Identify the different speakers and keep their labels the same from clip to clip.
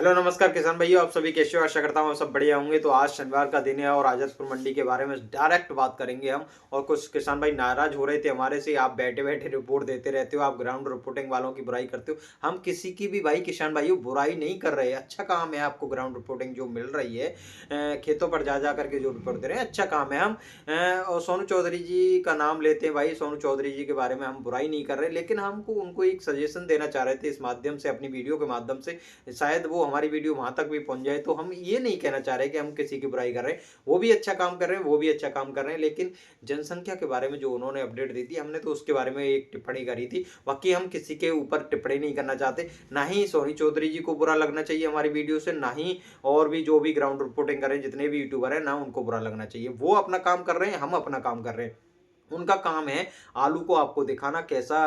Speaker 1: Hello नमस्कार किसान भाइयों, आप सभी कैसे हो? आशा करता हूँ आप सब बढ़िया होंगे। तो आज शनिवार का दिन है और आजादपुर मंडी के बारे में डायरेक्ट बात करेंगे हम। और कुछ किसान भाई नाराज हो रहे थे हमारे से, आप बैठे बैठे रिपोर्ट देते रहते हो, आप ग्राउंड रिपोर्टिंग वालों की बुराई करते हो। हम किसी की भी भाई किसान भाइयों बुराई नहीं कर रहे, अच्छा काम है आपको ग्राउंड रिपोर्टिंग जो मिल रही है। खेतों पर जा जा करके जो रिपोर्ट दे रहे हैं, अच्छा काम है। हम और सोनू चौधरी जी का नाम लेते हैं भाई, सोनू चौधरी जी के बारे में हम बुराई नहीं कर रहे, लेकिन हमको उनको एक सजेशन देना चाह रहे थे इस माध्यम से, अपनी वीडियो के माध्यम से। शायद वो हमारी वीडियो वहां तक भी पहुंच जाए। तो हम ये नहीं कहना चाह रहे कि हम किसी की बुराई कर रहे हैं, वो भी अच्छा काम कर रहे हैं, वो भी अच्छा काम कर रहे हैं, लेकिन जनसंख्या के बारे में जो उन्होंने अपडेट दी थी, हमने तो उसके बारे में एक टिप्पणी करी थी। बाकी हम किसी के ऊपर टिप्पणी नहीं करना चाहते, ना ही सोनी चौधरी जी को बुरा लगना चाहिए हमारी वीडियो से, ना ही और भी जो भी ग्राउंड रिपोर्टिंग कर रहे हैं जितने भी यूट्यूबर हैं, ना उनको बुरा लगना चाहिए। वो अपना काम कर रहे हैं, हम अपना काम कर रहे हैं। उनका काम है आलू को आपको दिखाना, कैसा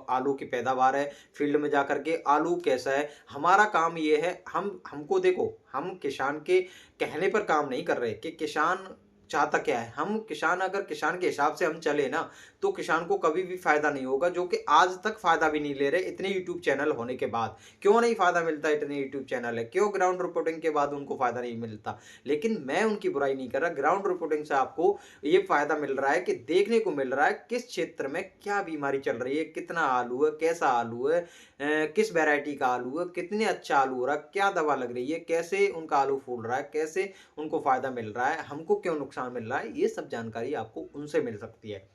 Speaker 1: आलू की पैदावार है, फील्ड में जाकर के आलू कैसा है। हमारा काम ये है, हम हमको देखो, हम किसान के कहने पर काम नहीं कर रहे कि किसान चाहता क्या है। हम किसान, अगर किसान के हिसाब से हम चले ना, तो किसान को कभी भी फायदा नहीं होगा, जो कि आज तक फायदा भी नहीं ले रहे इतने यूट्यूब चैनल होने के बाद। क्यों नहीं फायदा मिलता? इतने यूट्यूब चैनल है, क्यों ग्राउंड रिपोर्टिंग के बाद उनको फायदा नहीं मिलता? लेकिन मैं उनकी बुराई नहीं कर रहा। ग्राउंड रिपोर्टिंग से आपको ये फायदा मिल रहा है कि देखने को मिल रहा है किस क्षेत्र में क्या बीमारी चल रही है, कितना आलू है, कैसा आलू है, किस वैरायटी का आलू है, कितने अच्छा आलू हो रहा है, क्या दवा लग रही है, कैसे उनका आलू फूल रहा है, कैसे उनको फायदा मिल रहा है, हमको क्यों नुकसान मिल रहा है। ये सब जानकारी आपको उनसे मिल सकती है।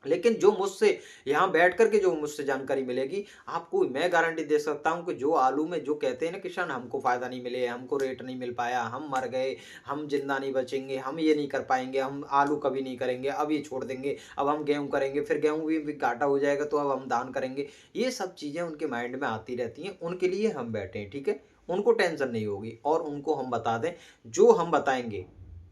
Speaker 1: लेकिन जो मुझसे यहाँ बैठ कर के जो मुझसे जानकारी मिलेगी आपको, मैं गारंटी दे सकता हूँ कि जो आलू में जो कहते हैं ना किसान, हमको फायदा नहीं मिले, हमको रेट नहीं मिल पाया, हम मर गए, हम जिंदा नहीं बचेंगे, हम ये नहीं कर पाएंगे, हम आलू कभी नहीं करेंगे, अब ये छोड़ देंगे, अब हम गेहूं करेंगे, फिर गेहूं भी घाटा हो जाएगा तो अब हम दान करेंगे। ये सब चीजें उनके माइंड में आती रहती हैं। उनके लिए हम बैठे हैं, ठीक है। उनको टेंशन नहीं होगी, और उनको हम बता दें, जो हम बताएंगे,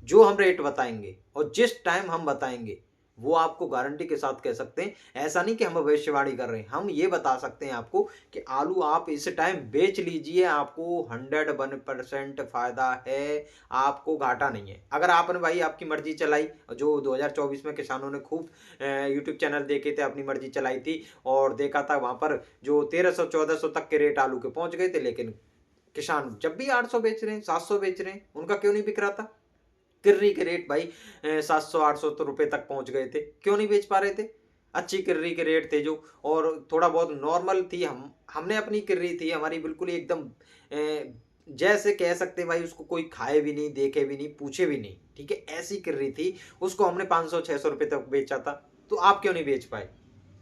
Speaker 1: जो हम रेट बताएंगे और जिस टाइम हम बताएंगे, वो आपको गारंटी के साथ कह सकते हैं। ऐसा नहीं कि हम भविष्यवाणी कर रहे हैं, हम ये बता सकते हैं आपको कि आलू आप इस टाइम बेच लीजिए, आपको 101% फायदा है, आपको घाटा नहीं है। अगर आपने भाई आपकी मर्जी चलाई, जो 2024 में किसानों ने खूब यूट्यूब चैनल देखे थे, अपनी मर्जी चलाई थी और देखा था, वहां पर जो 1300-1400 तक के रेट आलू के पहुंच गए थे, लेकिन किसान जब भी 800 बेच रहे हैं, 700 बेच रहे हैं, उनका क्यों नहीं बिक रहा था? किर्री के रेट भाई 700-800 तो रुपए तक पहुंच गए थे, क्यों नहीं बेच पा रहे थे? अच्छी किर्री के रेट थे जो, और थोड़ा बहुत नॉर्मल थी। हमने अपनी किर्री थी हमारी बिल्कुल ही एकदम जैसे कह सकते हैं भाई, उसको कोई खाए भी नहीं, देखे भी नहीं, पूछे भी नहीं, ठीक है, ऐसी किर्री थी। उसको हमने 500-600 रुपए तक बेचा था। तो आप क्यों नहीं बेच पाए?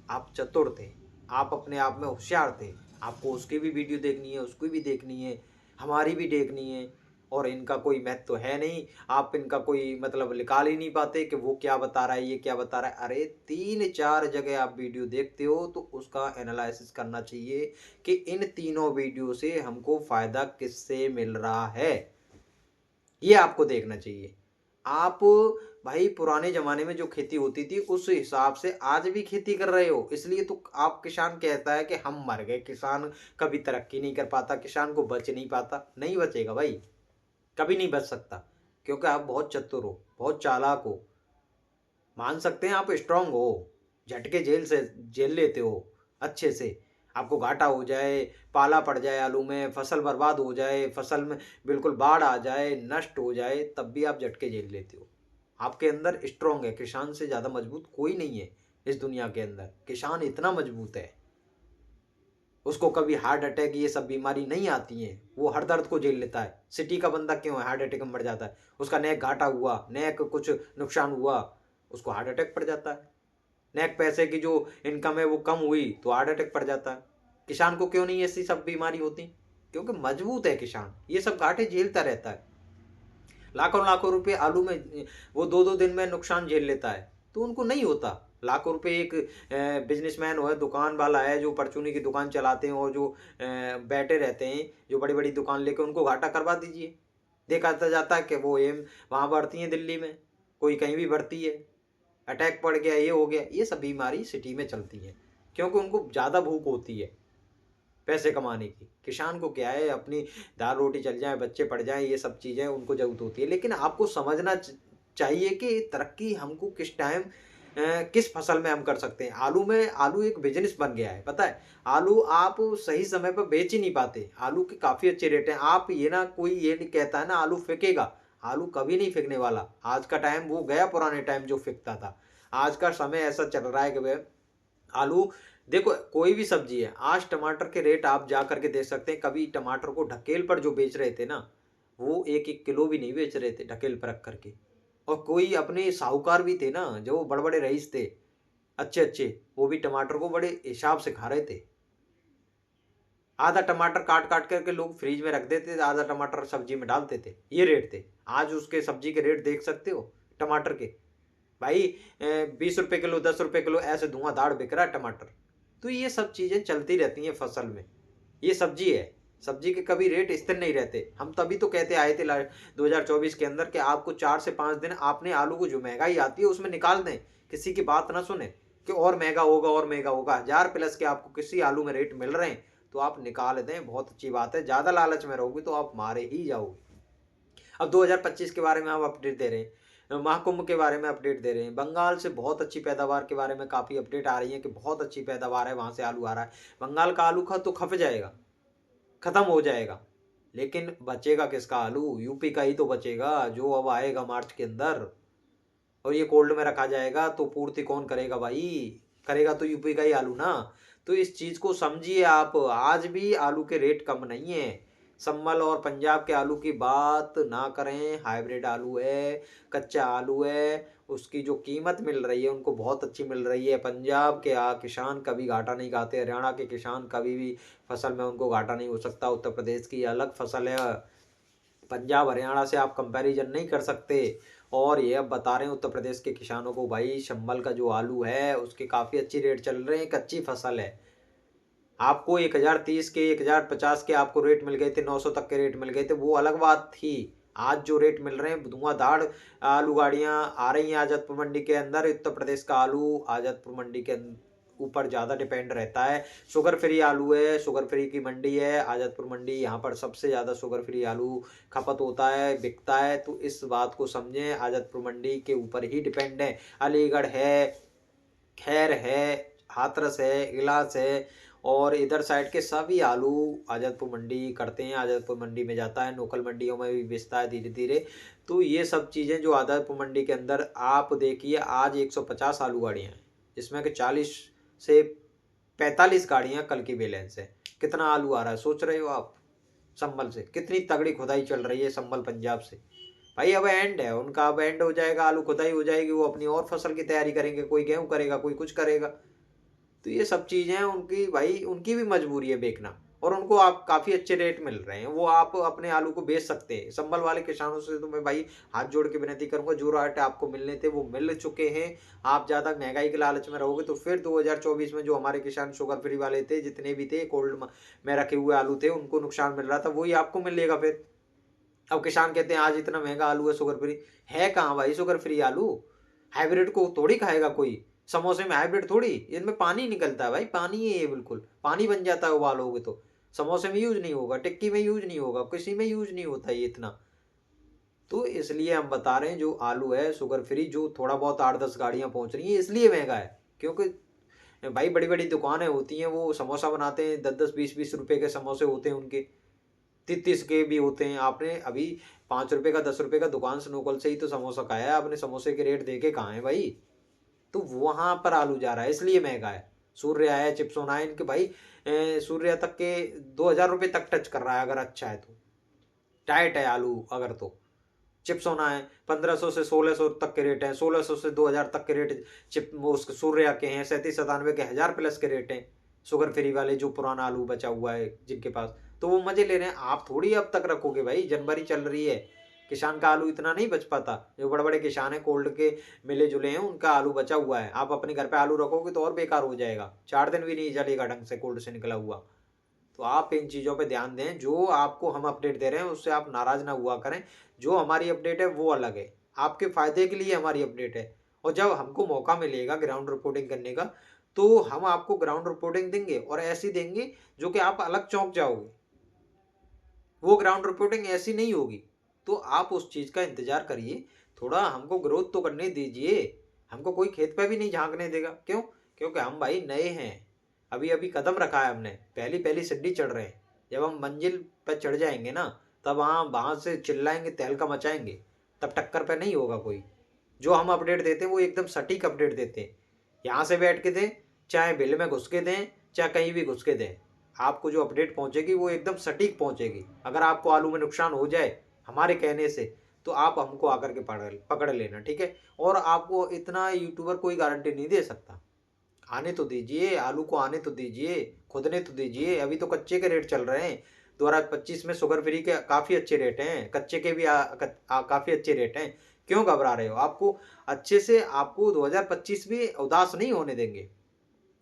Speaker 1: आप चतुर थे, आप अपने आप में होशियार थे। आपको उसकी भी वीडियो देखनी है, उसकी भी देखनी है, हमारी भी देखनी है। और इनका कोई महत्व तो है नहीं, आप इनका कोई मतलब निकाल ही नहीं पाते कि वो क्या बता रहा है, ये क्या बता रहा है। अरे 3-4 जगह आप वीडियो देखते हो तो उसका एनालिसिस करना चाहिए कि इन तीनों वीडियो से हमको फायदा किससे मिल रहा है, ये आपको देखना चाहिए। आप भाई पुराने जमाने में जो खेती होती थी उस हिसाब से आज भी खेती कर रहे हो, इसलिए तो आप किसान कहता है कि हम मर गए, किसान कभी तरक्की नहीं कर पाता, किसान को बच नहीं पाता। नहीं बचेगा भाई, कभी नहीं बच सकता, क्योंकि आप बहुत चतुर हो, बहुत चालाक हो। मान सकते हैं आप स्ट्रांग हो, झटके झेल लेते हो अच्छे से। आपको घाटा हो जाए, पाला पड़ जाए आलू में, फसल बर्बाद हो जाए, फसल में बिल्कुल बाढ़ आ जाए, नष्ट हो जाए, तब भी आप झटके झेल लेते हो। आपके अंदर स्ट्रांग है, किसान से ज्यादा मजबूत कोई नहीं है इस दुनिया के अंदर। किसान इतना मजबूत है, उसको कभी हार्ट अटैक ये सब बीमारी नहीं आती है, वो हर दर्द को झेल लेता है। सिटी का बंदा क्यों है हार्ट अटैक में मर जाता है? उसका नेक घाटा हुआ, नेक कुछ नुकसान हुआ, उसको हार्ट अटैक पड़ जाता है। नेक पैसे की जो इनकम है वो कम हुई तो हार्ट अटैक पड़ जाता है। किसान को क्यों नहीं ऐसी सब बीमारी होती? क्योंकि मजबूत है किसान, ये सब घाटे झेलता रहता है। लाखों लाखों रुपए आलू में वो 2-2 दिन में नुकसान झेल लेता है, तो उनको नहीं होता। लाखों रुपए एक बिजनेसमैन हो, दुकान वाला है जो परचूनी की दुकान चलाते हैं और जो बैठे रहते हैं, जो बड़ी बड़ी दुकान लेकर, उनको घाटा करवा दीजिए। देखा जाता है कि वो एम वहाँ बढ़ती है दिल्ली में, कोई कहीं भी बढ़ती है, अटैक पड़ गया, ये हो गया। ये सब बीमारी सिटी में चलती है, क्योंकि उनको ज़्यादा भूख होती है पैसे कमाने की। किसान को क्या है, अपनी दाल रोटी चल जाए, बच्चे पढ़ जाए, ये सब चीज़ें उनको ज़रूरत होती है। लेकिन आपको समझना चाहिए कि तरक्की हमको किस टाइम किस फसल में हम कर सकते हैं। आलू में, आलू एक बिजनेस बन गया है, पता है। आलू आप सही समय पर बेच ही नहीं पाते। आलू के काफी अच्छे रेट हैं। आप ये ना, कोई ये नहीं कहता है ना आलू फेंकेगा, आलू कभी नहीं फेंकने वाला। आज का टाइम वो गया, पुराने टाइम जो फेंकता था। आज का समय ऐसा चल रहा है कि भाई आलू, देखो कोई भी सब्जी है, आज टमाटर के रेट आप जा करके देख सकते हैं। कभी टमाटर को ढकेल पर जो बेच रहे थे ना, वो एक एक किलो भी नहीं बेच रहे थे ढकेल पर रख करके। और कोई अपने साहूकार भी थे ना, जो बड़े बड़े रईस थे अच्छे अच्छे, वो भी टमाटर को बड़े हिसाब से खा रहे थे। आधा टमाटर काट काट करके लोग फ्रिज में रख देते थे, आधा टमाटर सब्जी में डालते थे, ये रेट थे। आज उसके सब्जी के रेट देख सकते हो टमाटर के, भाई 20 रुपए किलो, 10 रुपए किलो, ऐसे धुआंधार बिक रहा है टमाटर। तो ये सब चीजें चलती रहती हैं फसल में। ये सब्जी है, सब्जी के कभी रेट स्थिर नहीं रहते। हम तभी तो कहते आए थे 2024 के अंदर कि आपको 4 से 5 दिन आपने आलू को, जो महंगाई आती है उसमें निकाल दें, किसी की बात ना सुने कि और महंगा होगा और महंगा होगा। 1000 प्लस के आपको किसी आलू में रेट मिल रहे हैं तो आप निकाल दें, बहुत अच्छी बात है। ज्यादा लालच में रहोगे तो आप मारे ही जाओगे। अब 2025 के बारे में हम अपडेट दे रहे हैं, महाकुंभ के बारे में अपडेट दे रहे हैं, बंगाल से बहुत अच्छी पैदावार के बारे में काफ़ी अपडेट आ रही है कि बहुत अच्छी पैदावार है, वहाँ से आलू आ रहा है। बंगाल का आलू तो खप जाएगा, खत्म हो जाएगा, लेकिन बचेगा किसका आलू? यूपी का ही तो बचेगा, जो अब आएगा मार्च के अंदर। और ये कोल्ड में रखा जाएगा तो पूर्ति कौन करेगा भाई? करेगा तो यूपी का ही आलू ना। तो इस चीज को समझिए आप, आज भी आलू के रेट कम नहीं है। संभल और पंजाब के आलू की बात ना करें, हाइब्रिड आलू है, कच्चा आलू है, उसकी जो कीमत मिल रही है उनको बहुत अच्छी मिल रही है। पंजाब के किसान कभी घाटा नहीं खाते, हरियाणा के किसान कभी भी फसल में उनको घाटा नहीं हो सकता। उत्तर प्रदेश की अलग फसल है, पंजाब हरियाणा से आप कंपैरिजन नहीं कर सकते। और ये अब बता रहे हैं उत्तर प्रदेश के किसानों को, भाई संभल का जो आलू है उसके काफ़ी अच्छी रेट चल रहे हैं, कच्ची फसल है। आपको 1030 के, 1050 के आपको रेट मिल गए थे, 900 तक के रेट मिल गए थे, वो अलग बात थी। आज जो रेट मिल रहे हैं, धुआंधार आलू गाड़ियां आ रही हैं आज़ादपुर मंडी के अंदर। उत्तर प्रदेश का आलू आज़ादपुर मंडी के ऊपर ज़्यादा डिपेंड रहता है। शुगर फ्री आलू है, शुगर फ्री की मंडी है आज़ादपुर मंडी, यहाँ पर सबसे ज़्यादा शुगर फ्री आलू खपत होता है, बिकता है। तो इस बात को समझें, आज़ादपुर मंडी के ऊपर ही डिपेंड है। अलीगढ़ है, खैर है, हाथरस है, इलास है, और इधर साइड के सभी आलू आज़ादपुर मंडी करते हैं, आज़ादपुर मंडी में जाता है, लोकल मंडियों में भी बेचता है धीरे धीरे। तो ये सब चीज़ें जो आज़ादपुर मंडी के अंदर आप देखिए, आज 150 आलू गाड़ियाँ हैं, जिसमें कि 40 से 45 गाड़ियाँ कल की बैलेंस है। कितना आलू आ रहा है सोच रहे हो आप? संभल से कितनी तगड़ी खुदाई चल रही है, संभल पंजाब से। भाई अब एंड है उनका, अब एंड हो जाएगा, आलू खुदाई हो जाएगी, वो अपनी और फसल की तैयारी करेंगे, कोई गेहूं करेगा, कोई कुछ करेगा। तो ये सब चीजें उनकी, भाई उनकी भी मजबूरी है बेचना, और उनको आप काफी अच्छे रेट मिल रहे हैं, वो आप अपने आलू को बेच सकते हैं। संभल वाले किसानों से तो मैं भाई हाथ जोड़ के विनती करूंगा, जो रेट आपको मिलने थे वो मिल चुके हैं। आप ज्यादा महंगाई के लालच में रहोगे तो फिर 2024 में जो हमारे किसान शुगर फ्री वाले थे, जितने भी थे कोल्ड में रखे हुए आलू थे, उनको नुकसान मिल रहा था, वही आपको मिलेगा फिर। अब किसान कहते हैं आज इतना महंगा आलू है, शुगर फ्री है कहाँ भाई? शुगर फ्री आलू हाइब्रिड को थोड़ी खाएगा कोई, समोसे में हाइब्रिड थोड़ी, इनमें पानी निकलता है भाई, पानी है ये, बिल्कुल पानी बन जाता है उबालोगे तो। समोसे में यूज नहीं होगा, टिक्की में यूज नहीं होगा, किसी में यूज नहीं होता ये इतना। तो इसलिए हम बता रहे हैं, जो आलू है शुगर फ्री, जो थोड़ा बहुत 8-10 गाड़ियां पहुंच रही हैं, इसलिए महंगा है। क्योंकि भाई बड़ी बड़ी दुकानें होती हैं, वो समोसा बनाते हैं, 10-10 20-20 रुपए के समोसे होते हैं उनके, 30-30 के भी होते हैं। आपने अभी 5 रुपए का, 10 रुपए का दुकान से नोकल से ही तो समोसा खाया है आपने, समोसे के रेट देखे कहाँ है भाई? तो वहां पर आलू जा रहा है, इसलिए महंगा है। सूर्य आया, चिप्सोना है इनके भाई, सूर्य तक के 2000 रुपये तक टच कर रहा है अगर अच्छा है तो, टाइट है आलू अगर तो। चिप्स होना है 1500 से 1600 तक के रेट हैं, 1600 से 2000 तक के रेट चिप वो उसके सूर्या के हैं, 37-97 के 1000 प्लस के रेट हैं। शुगर फ्री वाले जो पुराना आलू बचा हुआ है जिनके पास, तो वो मजे ले रहे हैं। आप थोड़ी अब तक रखोगे भाई, जनवरी चल रही है, किसान का आलू इतना नहीं बच पाता। जो बड़े बड़े किसान है कोल्ड के मिले जुले हैं, उनका आलू बचा हुआ है। आप अपने घर पे आलू रखोगे तो और बेकार हो जाएगा, 4 दिन भी नहीं चलेगा ढंग से कोल्ड से निकला हुआ। तो आप इन चीज़ों पे ध्यान दें, जो आपको हम अपडेट दे रहे हैं उससे आप नाराज ना हुआ करें। जो हमारी अपडेट है वो अलग है, आपके फायदे के लिए हमारी अपडेट है। और जब हमको मौका मिलेगा ग्राउंड रिपोर्टिंग करने का, तो हम आपको ग्राउंड रिपोर्टिंग देंगे, और ऐसी देंगे जो कि आप अलग चौंक जाओगे। वो ग्राउंड रिपोर्टिंग ऐसी नहीं होगी। तो आप उस चीज़ का इंतजार करिए, थोड़ा हमको ग्रोथ तो करने दीजिए। हमको कोई खेत पे भी नहीं झांकने देगा। क्यों? क्योंकि हम भाई नए हैं, अभी अभी कदम रखा है हमने, पहली पहली सीढ़ी चढ़ रहे हैं। जब हम मंजिल पर चढ़ जाएंगे ना, तब वहाँ से चिल्लाएंगे, तहलका मचाएंगे, तब टक्कर पे नहीं होगा कोई। जो हम अपडेट देते हैं वो एकदम सटीक अपडेट देते हैं। यहाँ से बैठ के दें, चाहे बिल में घुस के दें, चाहे कहीं भी घुस के दें, आपको जो अपडेट पहुंचेगी वो एकदम सटीक पहुंचेगी। अगर आपको आलू में नुकसान हो जाए हमारे कहने से, तो आप हमको आकर के पकड़ लेना, ठीक है। और आपको इतना यूट्यूबर कोई गारंटी नहीं दे सकता। आने तो दीजिए, आलू को आने तो दीजिए, खुदने तो दीजिए। अभी तो कच्चे के रेट चल रहे हैं। 2025 में शुगर फ्री के काफ़ी अच्छे रेट हैं, कच्चे के भी काफ़ी अच्छे रेट हैं। क्यों घबरा रहे हो? आपको अच्छे से, आपको 2025 भी उदास नहीं होने देंगे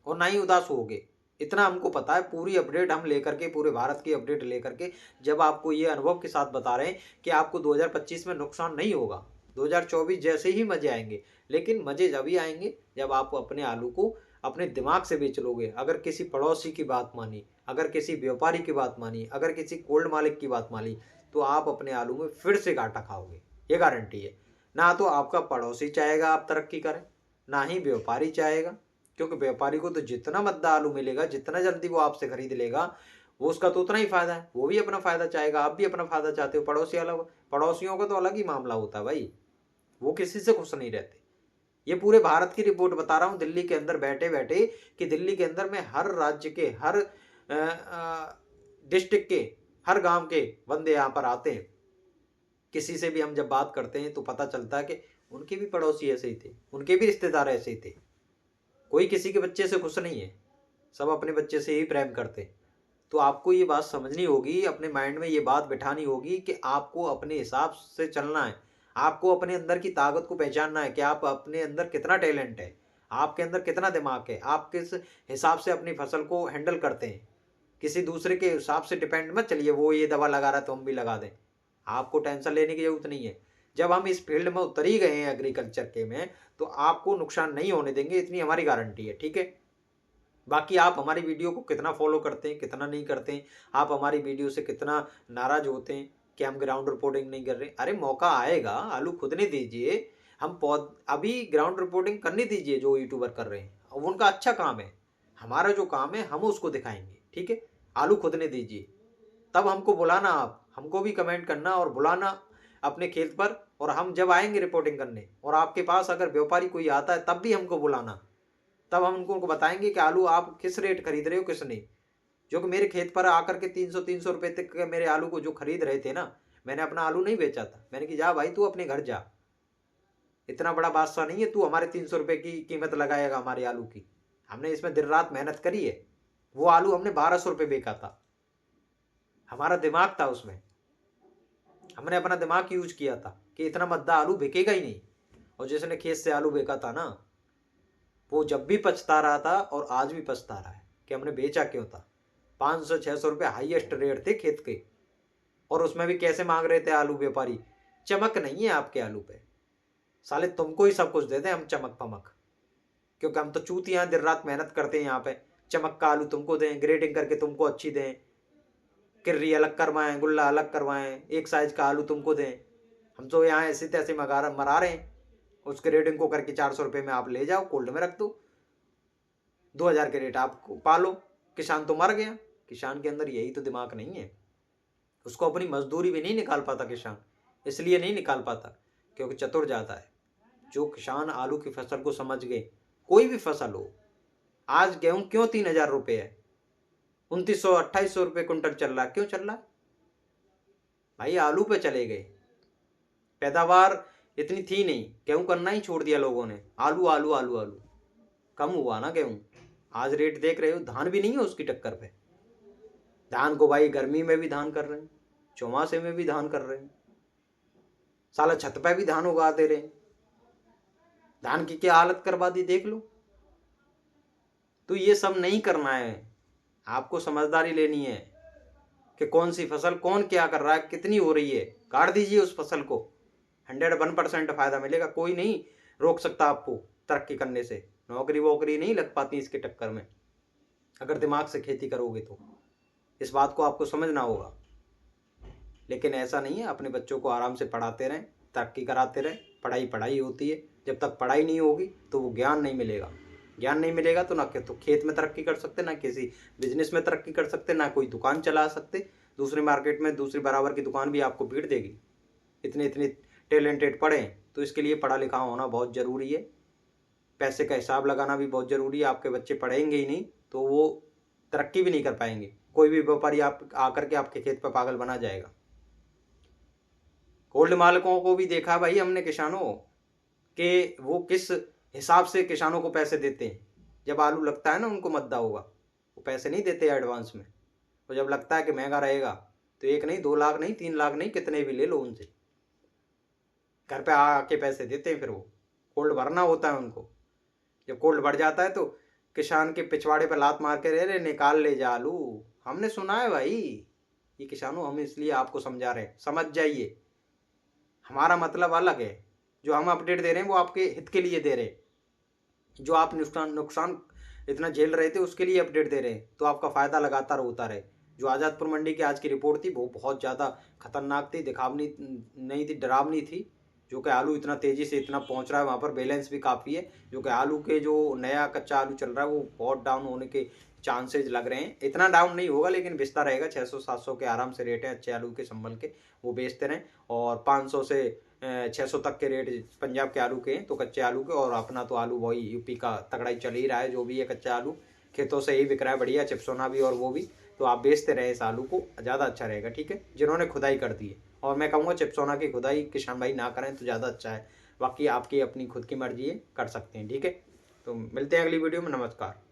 Speaker 1: और ना ही उदास होगे। इतना हमको पता है, पूरी अपडेट हम लेकर के, पूरे भारत की अपडेट लेकर के जब आपको ये अनुभव के साथ बता रहे हैं कि आपको 2025 में नुकसान नहीं होगा। 2024 जैसे ही मजे आएंगे, लेकिन मजे जब ही आएंगे जब आप अपने आलू को अपने दिमाग से बेच लोगे। अगर किसी पड़ोसी की बात मानी, अगर किसी व्यापारी की बात मानी, अगर किसी कोल्ड मालिक की बात मानी, तो आप अपने आलू में फिर से घाटा खाओगे, ये गारंटी है। ना तो आपका पड़ोसी चाहेगा आप तरक्की करें, ना ही व्यापारी चाहेगा। क्योंकि व्यापारी को तो जितना मद्दा आलू मिलेगा, जितना जल्दी वो आपसे खरीद लेगा, वो उसका तो उतना ही फायदा है। वो भी अपना फायदा चाहेगा, आप भी अपना फायदा चाहते हो। पड़ोसियों का तो अलग ही मामला होता है भाई, वो किसी से खुश नहीं रहते। ये पूरे भारत की रिपोर्ट बता रहा हूँ, दिल्ली के अंदर बैठे बैठे, कि दिल्ली के अंदर में हर राज्य के, हर डिस्ट्रिक्ट के, हर गांव के बंदे यहाँ पर आते हैं। किसी से भी हम जब बात करते हैं तो पता चलता है कि उनके भी पड़ोसी ऐसे ही थे, उनके भी रिश्तेदार ऐसे ही थे। कोई किसी के बच्चे से खुश नहीं है, सब अपने बच्चे से ही प्रेम करते। तो आपको ये बात समझनी होगी, अपने माइंड में ये बात बिठानी होगी कि आपको अपने हिसाब से चलना है। आपको अपने अंदर की ताकत को पहचानना है कि आप अपने अंदर कितना टैलेंट है, आपके अंदर कितना दिमाग है, आप किस हिसाब से अपनी फसल को हैंडल करते हैं। किसी दूसरे के हिसाब से डिपेंड मत चलिए, वो ये दवा लगा रहा है तो हम भी लगा दें। आपको टेंशन लेने की जरूरत नहीं है। जब हम इस फील्ड में उतर ही गए हैं एग्रीकल्चर के में, तो आपको नुकसान नहीं होने देंगे, इतनी हमारी गारंटी है, ठीक है। बाकी आप हमारी वीडियो को कितना फॉलो करते हैं, कितना नहीं करते हैं, आप हमारी वीडियो से कितना नाराज होते हैं कि हम ग्राउंड रिपोर्टिंग नहीं कर रहे, अरे मौका आएगा, आलू खुदने दीजिए। हम पौध अभी ग्राउंड रिपोर्टिंग करने दीजिए जो यूट्यूबर कर रहे हैं, अब उनका अच्छा काम है। हमारा जो काम है हम उसको दिखाएंगे, ठीक है। आलू खुदने दीजिए, तब हमको बुलाना, आप हमको भी कमेंट करना और बुलाना अपने खेत पर। और हम जब आएंगे रिपोर्टिंग करने, और आपके पास अगर व्यापारी कोई आता है तब भी हमको बुलाना, तब हम उनको बताएंगे कि आलू आप किस रेट खरीद रहे हो, किस नहीं। जो कि मेरे खेत पर आकर के 300 रुपए तक के मेरे आलू को जो खरीद रहे थे ना, मैंने अपना आलू नहीं बेचा था। मैंने कि जा भाई तू अपने घर जा, इतना बड़ा बादशाह नहीं है तू हमारे 300 रुपए की कीमत लगाएगा हमारे आलू की। हमने इसमें दिन रात मेहनत करी है। वो आलू हमने 1200 रुपये बेचा था, हमारा दिमाग था उसमें, हमने अपना दिमाग यूज किया था कि इतना मद्दा आलू बिकेगा ही नहीं। और जिसने खेत से आलू बेचा था ना, वो जब भी पछता रहा था और आज भी पछता रहा है कि हमने बेचा क्यों था। 500-600 रुपये हाईएस्ट रेट थे खेत के, और उसमें भी कैसे मांग रहे थे आलू व्यापारी। चमक नहीं है आपके आलू पे, साले तुमको ही सब कुछ देते हैं हम, चमक पमक। क्योंकि हम तो चूतियां, दिन रात मेहनत करते हैं यहाँ पे। चमक का आलू तुमको दें, ग्रेडिंग करके तुमको अच्छी दें, किर्री अलग करवाएं, गुल्ला अलग करवाएं, एक साइज का आलू तुमको दें। हम तो यहाँ ऐसे तैसे मरा रहे हैं। उस ग्रेडिंग को करके 400 रुपये में आप ले जाओ, कोल्ड में रख दो, 2000 के रेट आप पालो। किसान तो मर गया। किसान के अंदर यही तो दिमाग नहीं है, उसको अपनी मजदूरी भी नहीं निकाल पाता किसान। इसलिए नहीं निकाल पाता क्योंकि चतुर जाता है। जो किसान आलू की फसल को समझ गए, कोई भी फसल हो, आज गेहूं क्यों 3000 रुपये है, 2900-2800 रुपये कुंटल चल रहा है, क्यों चल रहा है भाई? आलू पे चले गए। पैदावार इतनी थी नहीं, गेहूं करना ही छोड़ दिया लोगों ने, आलू आलू आलू आलू। कम हुआ ना गेहूं। आज रेट देख रहे हो, धान भी नहीं है उसकी टक्कर पे। धान को भाई गर्मी में भी धान कर रहे हैं, चौमासे में भी धान कर रहे हैं, साला छत पे भी धान उगा दे रहे हैं। धान की क्या हालत करवा दी देख लो। तो ये सब नहीं करना है, आपको समझदारी लेनी है कि कौन सी फसल कौन क्या कर रहा है, कितनी हो रही है, काट दीजिए उस फसल को। 101% फायदा मिलेगा, कोई नहीं रोक सकता आपको तरक्की करने से। नौकरी वोकरी नहीं लग पाती इसके टक्कर में, अगर दिमाग से खेती करोगे तो। इस बात को आपको समझना होगा। लेकिन ऐसा नहीं है, अपने बच्चों को आराम से पढ़ाते रहें, तरक्की कराते रहें। पढ़ाई पढ़ाई होती है, जब तक पढ़ाई नहीं होगी तो वो ज्ञान नहीं मिलेगा। ज्ञान नहीं मिलेगा तो ना तो खेत में तरक्की कर सकते, ना किसी बिजनेस में तरक्की कर सकते, ना कोई दुकान चला सकते। दूसरे मार्केट में दूसरी बराबर की दुकान भी आपको भीड़ देगी। इतने इतने टैलेंटेड पढ़ें तो इसके लिए पढ़ा लिखा होना बहुत ज़रूरी है। पैसे का हिसाब लगाना भी बहुत ज़रूरी है। आपके बच्चे पढ़ेंगे ही नहीं तो वो तरक्की भी नहीं कर पाएंगे। कोई भी व्यापारी आप आकर के आपके खेत पर पागल बना जाएगा। गोल्ड मालिकों को भी देखा भाई हमने, किसानों के वो किस हिसाब से किसानों को पैसे देते हैं। जब आलू लगता है ना उनको मद्दा होगा, वो पैसे नहीं देते एडवांस में। तो जब लगता है कि महंगा रहेगा तो 1 नहीं 2 लाख नहीं 3 लाख नहीं कितने भी ले लो उनसे, घर पे आके पैसे देते हैं। फिर वो गोल्ड भरना होता है उनको। जब गोल्ड बढ़ जाता है तो किसान के पिछवाड़े पर लात मार के रे निकाल ले जा आलू। हमने सुना है भाई। ये किसानों हम इसलिए आपको समझा रहे हैं, समझ जाइए। हमारा मतलब अलग है। जो हम अपडेट दे रहे हैं वो आपके हित के लिए दे रहे हैं। जो आप नुकसान इतना झेल रहे थे उसके लिए अपडेट दे रहे हैं, तो आपका फ़ायदा लगातार होता रहे। जो आज़ादपुर मंडी की आज की रिपोर्ट थी वो बहुत ज़्यादा खतरनाक थी, दिखावनी नहीं थी, डरावनी थी। जो कि आलू इतना तेज़ी से इतना पहुंच रहा है, वहाँ पर बैलेंस भी काफ़ी है। जो कि आलू के जो नया कच्चा आलू चल रहा है वो बहुत डाउन होने के चांसेज लग रहे हैं। इतना डाउन नहीं होगा लेकिन बेचता रहेगा। 600-700 के आराम से रेट है अच्छे आलू के संभल के, वो बेचते रहें। और 500 से 600 तक के रेट पंजाब के आलू के हैं, तो कच्चे आलू के। और अपना तो आलू वही यूपी का तगड़ा ही चल ही रहा है। जो भी है कच्चा आलू खेतों से ही बिक रहा है बढ़िया, चिप्सोना भी और वो भी। तो आप बेचते रहे इस आलू को, ज़्यादा अच्छा रहेगा। ठीक है, जिन्होंने खुदाई कर दी है। और मैं कहूँगा चिप्सोना की खुदाई किसान भाई ना करें तो ज़्यादा अच्छा है। बाकी आपकी अपनी खुद की मर्जी है, कर सकते हैं। ठीक है, तो मिलते हैं अगली वीडियो में। नमस्कार।